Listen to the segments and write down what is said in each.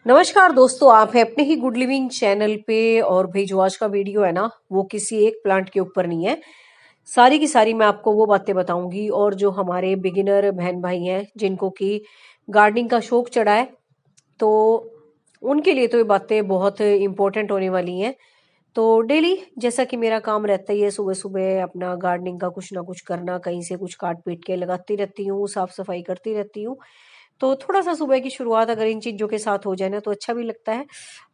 नमस्कार दोस्तों, आप हैं अपने ही गुड लिविंग चैनल पे। और भाई जो आज का वीडियो है ना, वो किसी एक प्लांट के ऊपर नहीं है। सारी की सारी मैं आपको वो बातें बताऊंगी, और जो हमारे बिगिनर बहन भाई हैं जिनको कि गार्डनिंग का शौक चढ़ा है, तो उनके लिए तो ये बातें बहुत इम्पोर्टेंट होने वाली हैं। तो डेली जैसा कि मेरा काम रहता ही है, सुबह सुबह अपना गार्डनिंग का कुछ ना कुछ करना, कहीं से कुछ काट पीट के लगाती रहती हूँ, साफ सफाई करती रहती हूँ। तो थोड़ा सा सुबह की शुरुआत अगर इन चीजों के साथ हो जाए ना, तो अच्छा भी लगता है।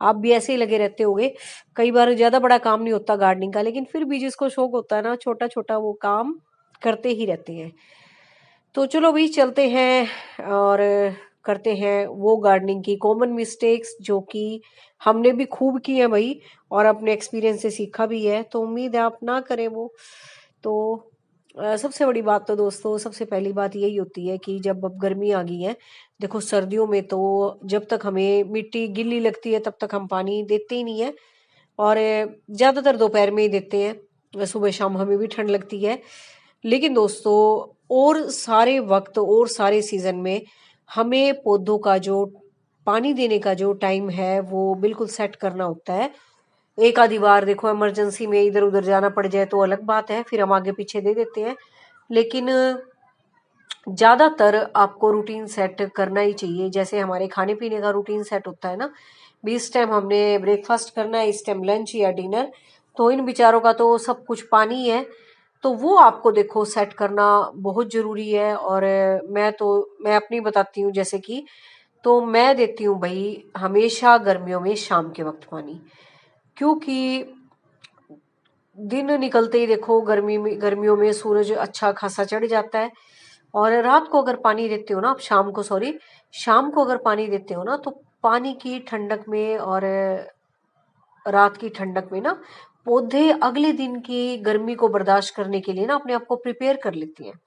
आप भी ऐसे ही लगे रहते होगे। कई बार ज्यादा बड़ा काम नहीं होता गार्डनिंग का, लेकिन फिर भी जिसको शौक होता है ना, छोटा छोटा वो काम करते ही रहते हैं। तो चलो भाई चलते हैं और करते हैं वो गार्डनिंग की कॉमन मिस्टेक्स जो कि हमने भी खूब की है भाई, और अपने एक्सपीरियंस से सीखा भी है। तो उम्मीद है आप ना करें वो। तो सबसे बड़ी बात तो दोस्तों, सबसे पहली बात यही होती है कि जब अब गर्मी आ गई है, देखो सर्दियों में तो जब तक हमें मिट्टी गिल्ली लगती है तब तक हम पानी देते ही नहीं है। और ज्यादातर दोपहर में ही देते हैं, सुबह शाम हमें भी ठंड लगती है। लेकिन दोस्तों, और सारे वक्त और सारे सीजन में हमें पौधों का जो पानी देने का जो टाइम है वो बिल्कुल सेट करना होता है। एक आधी बार देखो इमरजेंसी में इधर उधर जाना पड़ जाए तो अलग बात है, फिर हम आगे पीछे दे देते हैं। लेकिन ज्यादातर आपको रूटीन सेट करना ही चाहिए। जैसे हमारे खाने पीने का रूटीन सेट होता है ना, भी इस टाइम हमने ब्रेकफास्ट करना है, इस टाइम लंच या डिनर, तो इन विचारों का तो सब कुछ पानी है। तो वो आपको देखो सेट करना बहुत जरूरी है। और मैं अपनी बताती हूँ, जैसे कि तो मैं देती हूँ भाई हमेशा गर्मियों में शाम के वक्त पानी। क्योंकि दिन निकलते ही देखो गर्मियों में सूरज अच्छा खासा चढ़ जाता है। और रात को अगर पानी देते हो ना, आप शाम को, सॉरी, शाम को अगर पानी देते हो ना, तो पानी की ठंडक में और रात की ठंडक में ना, पौधे अगले दिन की गर्मी को बर्दाश्त करने के लिए ना अपने आप को प्रिपेयर कर लेती हैं।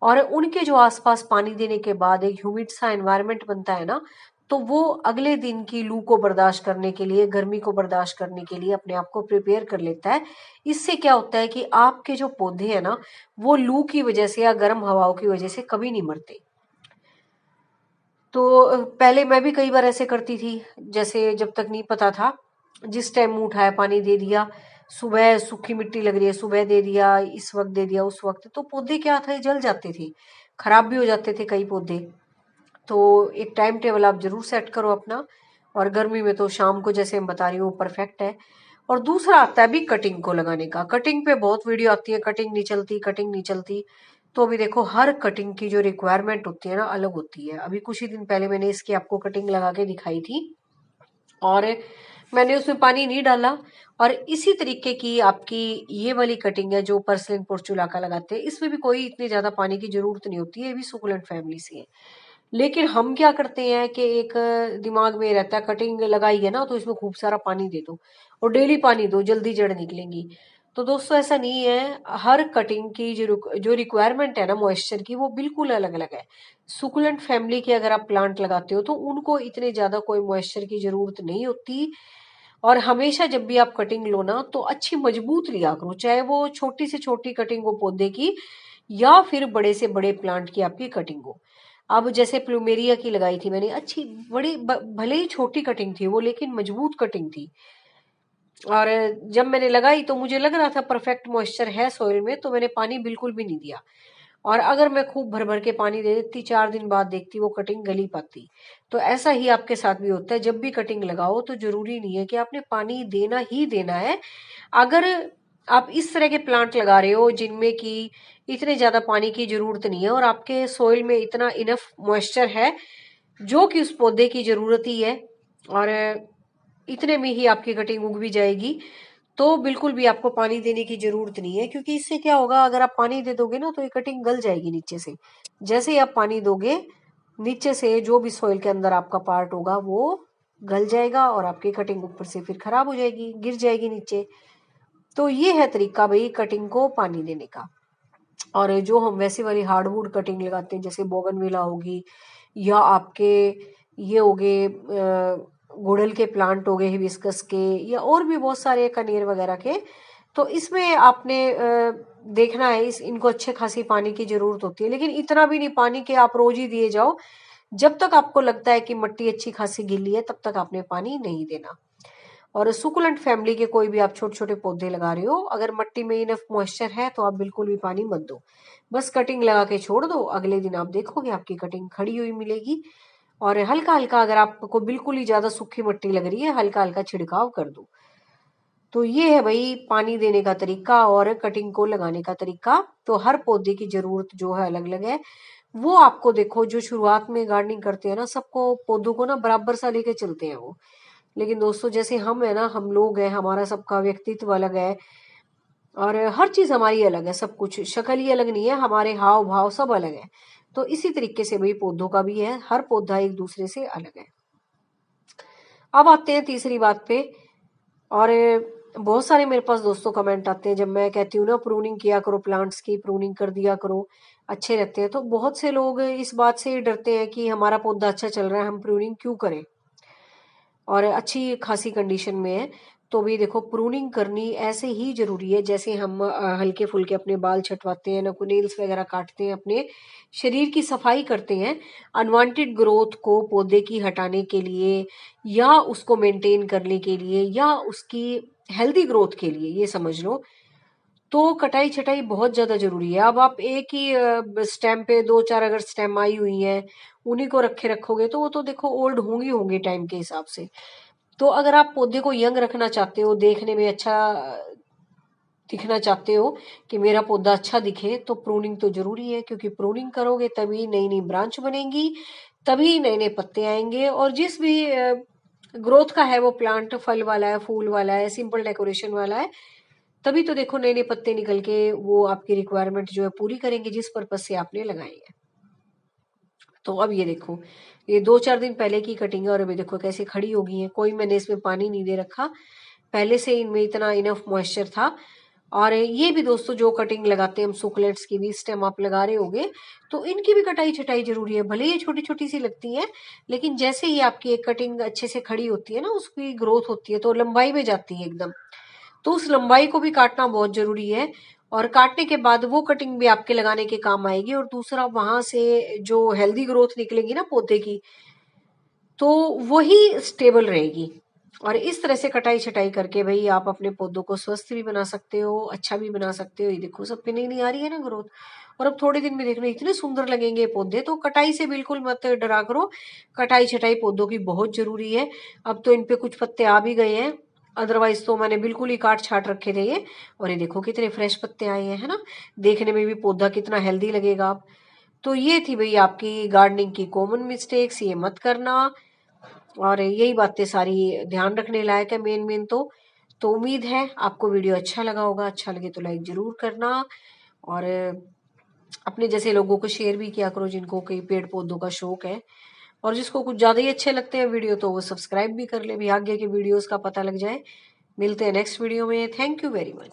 और उनके जो आसपास पानी देने के बाद एक ह्यूमिड सा एनवायरनमेंट बनता है ना, तो वो अगले दिन की लू को बर्दाश्त करने के लिए, गर्मी को बर्दाश्त करने के लिए अपने आप को प्रिपेयर कर लेता है। इससे क्या होता है कि आपके जो पौधे हैं ना, वो लू की वजह से या गर्म हवाओं की वजह से कभी नहीं मरते। तो पहले मैं भी कई बार ऐसे करती थी, जैसे जब तक नहीं पता था, जिस टाइम मुंह उठाया पानी दे दिया। सुबह सूखी मिट्टी लग रही है, सुबह दे दिया, इस वक्त दे दिया, उस वक्त, तो पौधे क्या थे, जल जाते थे, खराब भी हो जाते थे कई पौधे। तो एक टाइम टेबल आप जरूर सेट करो अपना। और गर्मी में तो शाम को जैसे मैं बता रही हूँ परफेक्ट है। और दूसरा आता है भी कटिंग को लगाने का। कटिंग पे बहुत वीडियो आती है, कटिंग नहीं चलती, कटिंग नहीं चलती। तो अभी देखो हर कटिंग की जो रिक्वायरमेंट होती है ना, अलग होती है। अभी कुछ ही दिन पहले मैंने इसकी आपको कटिंग लगा के दिखाई थी, और मैंने उसमें पानी नहीं डाला। और इसी तरीके की आपकी ये वाली कटिंग है जो पर्सलिन पोर्चुलाका लगाते हैं, इसमें भी कोई इतनी ज्यादा पानी की जरूरत नहीं होती है, ये भी सुकुलेंट फैमिली से है। लेकिन हम क्या करते हैं कि एक दिमाग में रहता है, कटिंग लगाई है ना तो इसमें खूब सारा पानी दे दो, और डेली पानी दो, जल्दी जड़ निकलेंगी। तो दोस्तों ऐसा नहीं है। हर कटिंग की जो रिक्वायरमेंट है ना मॉइस्चर की, वो बिल्कुल अलग अलग है। सुकुलेंट फैमिली के अगर आप प्लांट लगाते हो तो उनको इतने ज्यादा कोई मॉइस्चर की जरूरत नहीं होती। और हमेशा जब भी आप कटिंग लो ना, तो अच्छी मजबूत लिया करो, चाहे वो छोटी से छोटी कटिंग हो पौधे की, या फिर बड़े से बड़े प्लांट की आपकी कटिंग हो। अब जैसे प्लूमेरिया की लगाई थी मैंने, अच्छी बड़ी भले ही छोटी कटिंग थी वो, लेकिन मजबूत कटिंग थी। और जब मैंने लगाई तो मुझे लग रहा था परफेक्ट मॉइस्चर है सॉइल में, तो मैंने पानी बिल्कुल भी नहीं दिया। और अगर मैं खूब भर भर के पानी दे देती, 4 दिन बाद देखती वो कटिंग गली पाती। तो ऐसा ही आपके साथ भी होता है, जब भी कटिंग लगाओ तो जरूरी नहीं है कि आपने पानी देना ही देना है। अगर आप इस तरह के प्लांट लगा रहे हो जिनमें कि इतने ज्यादा पानी की जरूरत नहीं है, और आपके सोइल में इतना इनफ मॉइस्चर है जो कि उस पौधे की जरूरत ही है, और इतने में ही आपकी कटिंग उग भी जाएगी, तो बिल्कुल भी आपको पानी देने की जरूरत नहीं है। क्योंकि इससे क्या होगा, अगर आप पानी दे दोगे ना तो ये कटिंग गल जाएगी नीचे से। जैसे ही आप पानी दोगे, नीचे से जो भी सॉइल के अंदर आपका पार्ट होगा वो गल जाएगा, और आपकी कटिंग ऊपर से फिर खराब हो जाएगी, गिर जाएगी नीचे। तो ये है तरीका भाई कटिंग को पानी देने का। और जो हम वैसे वाली हार्डवुड कटिंग लगाते हैं, जैसे बोगनविला होगी, या आपके ये हो गए गुड़हल के प्लांट हो गए, हिबिस्कस के, या और भी बहुत सारे कनेर वगैरह के, तो इसमें आपने देखना है, इनको अच्छे खासी पानी की जरूरत होती है, लेकिन इतना भी नहीं पानी के आप रोज ही दिए जाओ। जब तक आपको लगता है कि मिट्टी अच्छी खासी गीली है तब तक आपने पानी नहीं देना। और सुकुलेंट फैमिली के कोई भी आप छोटे छोटे पौधे लगा रहे हो, अगर मिट्टी में इनफ मॉइस्चर है तो आप बिल्कुल भी पानी मत दो, बस कटिंग लगा के छोड़ दो। अगले दिन आप देखोगे आपकी कटिंग खड़ी हुई मिलेगी। और हल्का हल्का, अगर आपको बिल्कुल ही ज्यादा सूखी मिट्टी लग रही है, हल्का हल्का छिड़काव कर दो। तो ये है भाई पानी देने का तरीका और कटिंग को लगाने का तरीका। तो हर पौधे की जरूरत जो है अलग अलग है। वो आपको देखो, जो शुरुआत में गार्डनिंग करते हैं ना, सबको पौधों को ना बराबर सा लेके चलते हैं वो। लेकिन दोस्तों जैसे हम है ना, हम लोग हैं, हमारा सबका व्यक्तित्व अलग है और हर चीज हमारी अलग है, सब कुछ शक्ल ही अलग नहीं है, हमारे हाव भाव सब अलग है। तो इसी तरीके से भाई पौधों का भी है, हर पौधा एक दूसरे से अलग है। अब आते हैं तीसरी बात पे। और बहुत सारे मेरे पास दोस्तों कमेंट आते हैं जब मैं कहती हूँ ना प्रूनिंग किया करो, प्लांट्स की प्रूनिंग कर दिया करो, अच्छे रहते हैं। तो बहुत से लोग इस बात से डरते हैं कि हमारा पौधा अच्छा चल रहा है, हम प्रूनिंग क्यों करें और अच्छी खासी कंडीशन में है। तो भी देखो, प्रूनिंग करनी ऐसे ही जरूरी है जैसे हम हल्के फुल्के अपने बाल छटवाते हैं, नेल्स वगैरह काटते हैं, अपने शरीर की सफाई करते हैं। अनवांटेड ग्रोथ को पौधे की हटाने के लिए या उसको मेंटेन करने के लिए या उसकी हेल्दी ग्रोथ के लिए, ये समझ लो, तो कटाई छटाई बहुत ज्यादा जरूरी है। अब आप एक ही स्टेम पे दो चार अगर स्टेम आई हुई हैं, उन्हीं को रखे रखोगे तो वो तो देखो ओल्ड होंगी होंगी टाइम के हिसाब से। तो अगर आप पौधे को यंग रखना चाहते हो, देखने में अच्छा दिखना चाहते हो कि मेरा पौधा अच्छा दिखे, तो प्रूनिंग तो जरूरी है, क्योंकि प्रूनिंग करोगे तभी नई नई ब्रांच बनेंगी, तभी नए नए पत्ते आएंगे। और जिस भी ग्रोथ का है वो प्लांट, फल वाला है, फूल वाला है, सिंपल डेकोरेशन वाला है, तभी तो देखो नए नए पत्ते निकल के वो आपकी रिक्वायरमेंट जो है पूरी करेंगे जिस पर्पज से आपने लगाए हैं। तो अब ये देखो, ये 2-4 दिन पहले की कटिंग है और अभी देखो कैसे खड़ी हो गई है। कोई मैंने इसमें पानी नहीं दे रखा, पहले से इनमें इतना इनफ मॉइस्चर था। और ये भी दोस्तों जो कटिंग लगाते हैं हम, सुकुलेट्स की भी स्टेम आप लगा रहे होगे, तो इनकी भी कटाई छटाई जरूरी है। भले ये छोटी छोटी सी लगती है, लेकिन जैसे ही आपकी एक कटिंग अच्छे से खड़ी होती है ना, उसकी ग्रोथ होती है तो लंबाई में जाती है एकदम, तो उस लंबाई को भी काटना बहुत जरूरी है। और काटने के बाद वो कटिंग भी आपके लगाने के काम आएगी। और दूसरा, वहां से जो हेल्दी ग्रोथ निकलेगी ना पौधे की, तो वही स्टेबल रहेगी। और इस तरह से कटाई छटाई करके भाई आप अपने पौधों को स्वस्थ भी बना सकते हो, अच्छा भी बना सकते हो। ये देखो सब पे नई नई आ रही है ना ग्रोथ, और अब थोड़े दिन में देखना इतने सुंदर लगेंगे पौधे। तो कटाई से बिल्कुल मत डरा करो, कटाई छटाई पौधों की बहुत जरूरी है। अब तो इनपे कुछ पत्ते आ भी गए हैं, अदरवाइज तो मैंने बिल्कुल ही काट छाट रखे थे ये। और ये देखो कितने फ्रेश पत्ते आए हैं, है ना, देखने में भी पौधा कितना हेल्दी लगेगा आप। तो ये थी भाई आपकी गार्डनिंग की कॉमन मिस्टेक्स, ये मत करना। और यही बातें सारी ध्यान रखने लायक है, मेन मेन तो उम्मीद है आपको वीडियो अच्छा लगा होगा। अच्छा लगे तो लाइक जरूर करना, और अपने जैसे लोगों को शेयर भी किया करो जिनको कई पेड़ पौधों का शौक है। और जिसको कुछ ज्यादा ही अच्छे लगते हैं वीडियो, तो वो सब्सक्राइब भी कर ले भी, आगे के वीडियोस का पता लग जाए। मिलते हैं नेक्स्ट वीडियो में। Thank you very much.